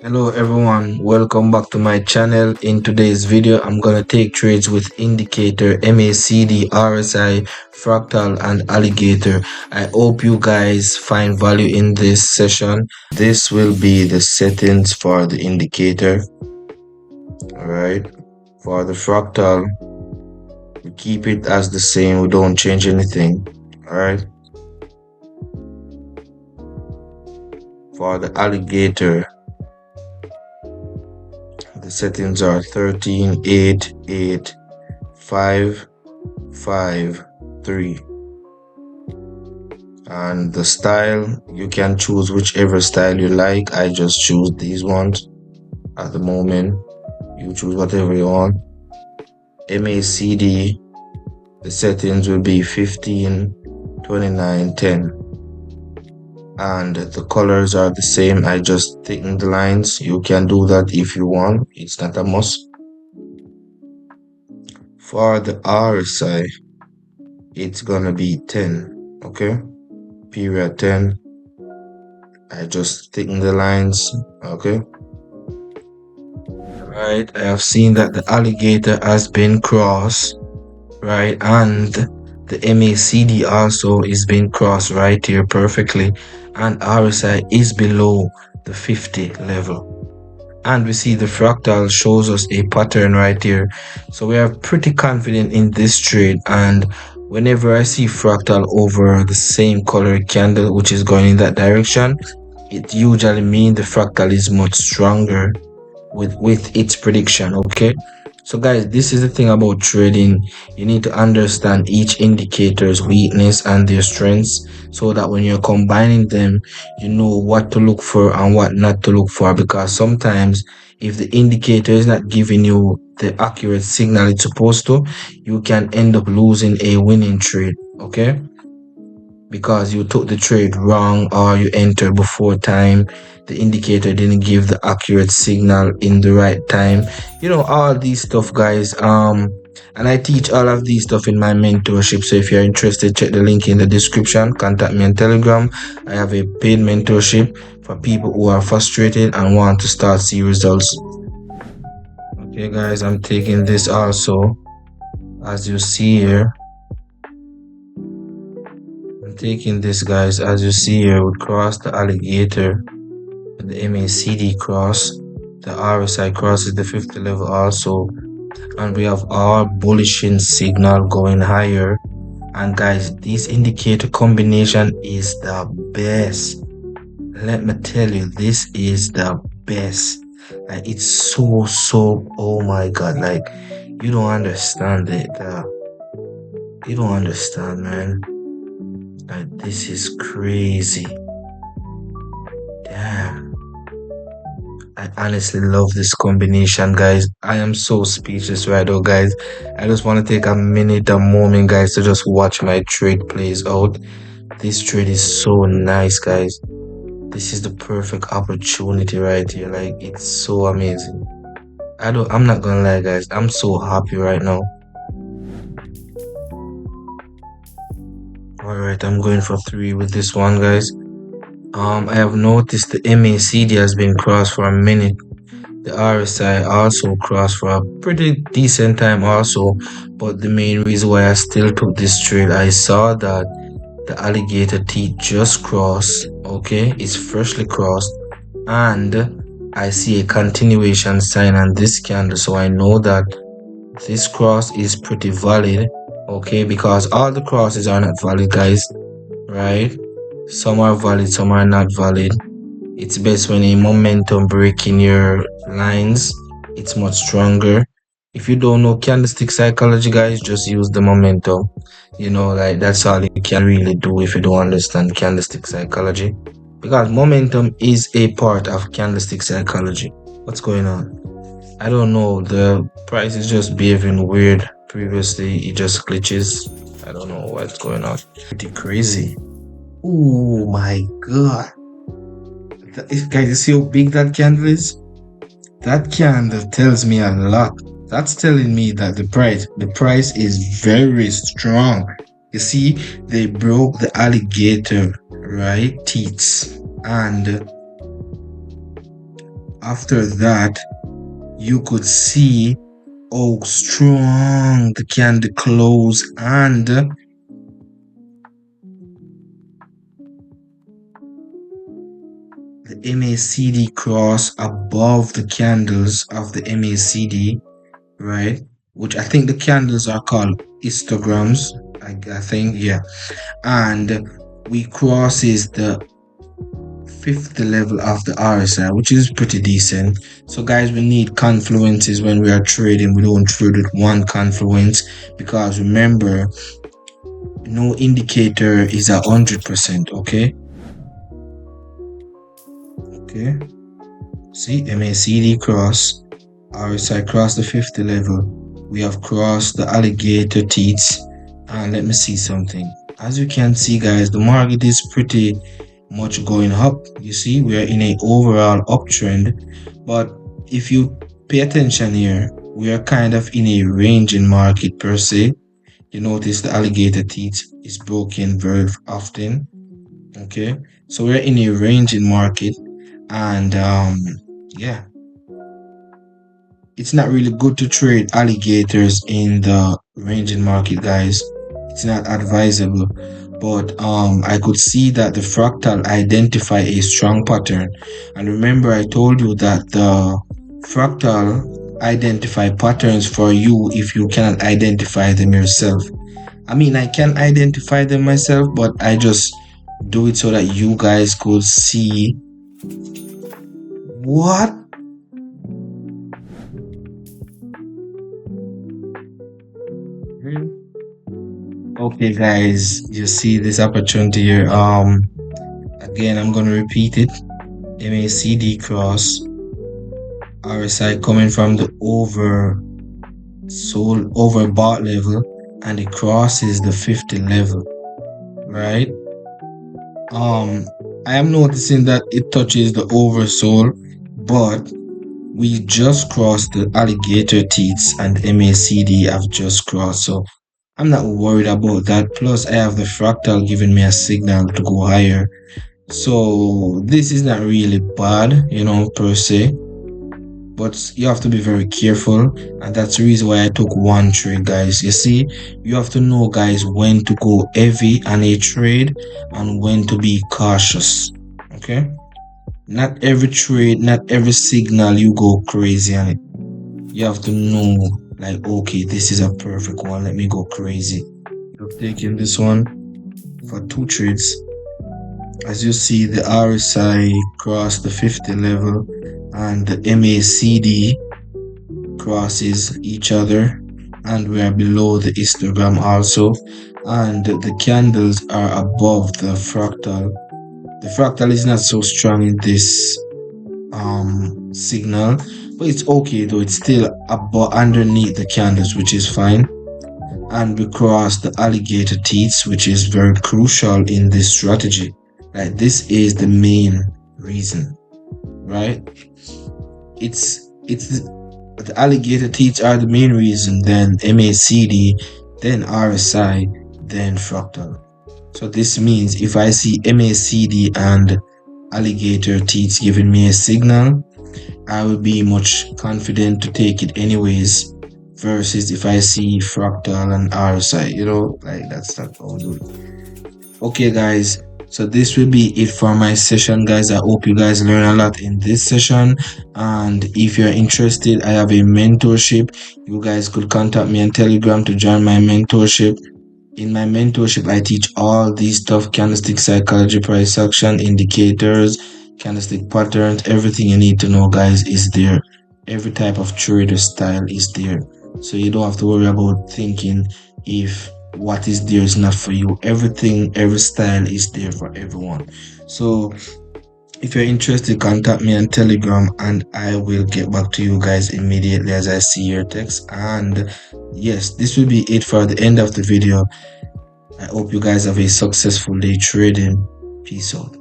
Hello everyone, welcome back to my channel. In today's video, I'm gonna take trades with indicator, MACD, RSI, fractal and alligator. I hope you guys find value in this session. This will be the settings for the indicator. Alright, for the fractal, we keep it as the same, we don't change anything. Alright, for the alligator, the settings are 13, 8, 8, 5, 5, 3. And the style, you can choose whichever style you like. I just choose these ones at the moment. You choose whatever you want. MACD, the settings will be 15, 29, 10. And the colors are the same. I just thicken the lines. You can do that if you want. It's not a must. For the RSI, it's gonna be 10. Okay, period 10. I just thicken the lines. Okay, right. I have seen that the alligator has been crossed, right, and the MACD also is being crossed right here perfectly, and RSI is below the 50 level. And we see the fractal shows us a pattern right here, so we are pretty confident in this trade. And whenever I see fractal over the same color candle which is going in that direction, it usually means the fractal is much stronger with its prediction. Okay, so guys, this is the thing about trading. You need to understand each indicator's weakness and their strengths, so that when you're combining them, you know what to look for and what not to look for. Because sometimes if the indicator is not giving you the accurate signal it's supposed to, you can end up losing a winning trade. Okay, because you took the trade wrong or you entered before time, the indicator didn't give the accurate signal in the right time, all these stuff, guys. And I teach all of these stuff in my mentorship, so if you're interested, check the link in the description. Contact me on Telegram. I have a paid mentorship for people who are frustrated and want to start see results. Okay guys, I'm taking this also, as you see here. Taking this, guys, as you see here. We cross the alligator, the MACD cross, the RSI crosses the 50 level also, and we have our bullishing signal going higher. And guys, this indicator combination is the best. Let me tell you, this is the best. Like, it's so oh my god, like, you don't understand it. You don't understand, man. Like, this is crazy. Damn. I honestly love this combination, guys. I am so speechless right now, guys. I just want to take a moment, guys, to just watch my trade plays out. This trade is so nice, guys. This is the perfect opportunity right here. Like, it's so amazing. I'm not gonna lie, guys. I'm so happy right now. Alright, I'm going for 3 with this one, guys. I have noticed the MACD has been crossed for a minute. The RSI also crossed for a pretty decent time also. But the main reason why I still took this trade, I saw that the alligator teeth just crossed. Okay, it's freshly crossed, and I see a continuation sign on this candle, so I know that this cross is pretty valid. Okay, because all the crosses are not valid, guys, right? Some are valid, some are not valid. It's best when a momentum break in your lines, it's much stronger. If you don't know candlestick psychology, guys, just use the momentum. Like, that's all you can really do if you don't understand candlestick psychology, because momentum is a part of candlestick psychology. What's going on? I don't know, the price is just behaving weird. Previously it just glitches. I don't know what's going on. Pretty crazy. Oh my god, guys, you see how big that candle is? That candle tells me a lot. That's telling me that the price is very strong. You see, they broke the alligator, right, teeth, and after that, you could see how strong the candle close, and the MACD cross above the candles of the MACD, right? Which I think the candles are called histograms. I think, yeah. And we crosses the fifth level of the RSI, which is pretty decent. So guys, we need confluences when we are trading. We don't trade with one confluence, because remember, no indicator is 100%. Okay. See, MACD cross, RSI cross the 50 level. We have crossed the alligator teeth, and let me see something. As you can see, guys, the market is pretty much going up. You see, we are in an overall uptrend, but if you pay attention here, we are kind of in a ranging market per se. You notice the alligator teeth is broken very often. Okay, so we're in a ranging market, and yeah, it's not really good to trade alligators in the ranging market, guys. It's not advisable. But I could see that the fractal identify a strong pattern. And remember, I told you that the fractal identify patterns for you if you cannot identify them yourself. I mean, I can identify them myself, but I just do it so that you guys could see what. Okay, guys, you see this opportunity here. Again, I'm gonna repeat it. MACD cross, RSI coming from the overbought level, and it crosses the 50 level, right? I am noticing that it touches the oversold, but we just crossed the alligator teeth, and MACD have just crossed, so I'm not worried about that. Plus, I have the fractal giving me a signal to go higher. So this is not really bad, per se. But you have to be very careful, and that's the reason why I took one trade, guys. You see, you have to know, guys, when to go heavy on a trade and when to be cautious. Okay? Not every trade, not every signal you go crazy on it. You have to know, like, okay, this is a perfect one, let me go crazy. I've taken this one for 2 trades. As you see, the RSI crossed the 50 level, and the MACD crosses each other, and we are below the histogram also, and the candles are above the fractal. The fractal is not so strong in this signal, but it's okay though. It's still above, underneath the candles, which is fine. And we cross the alligator teeth, which is very crucial in this strategy. Like, this is the main reason, right? It's the alligator teeth are the main reason, then MACD, then RSI, then fractal. So this means if I see MACD and alligator teeth giving me a signal, I will be much confident to take it anyways, versus if I see fractal and RSI, like, that's not all good. Okay, guys, so this will be it for my session, guys. I hope you guys learn a lot in this session, and if you're interested, I have a mentorship. You guys could contact me on Telegram to join my mentorship. In my mentorship, I teach all these stuff: candlestick psychology, price action, indicators, candlestick patterns. Everything you need to know, guys, is there. Every type of trader style is there, so you don't have to worry about thinking if what is there is not for you. Every style is there for everyone. So if you're interested, contact me on Telegram, and I will get back to you guys immediately as I see your text. And yes, this will be it for the end of the video. I hope you guys have a successful day trading. Peace out.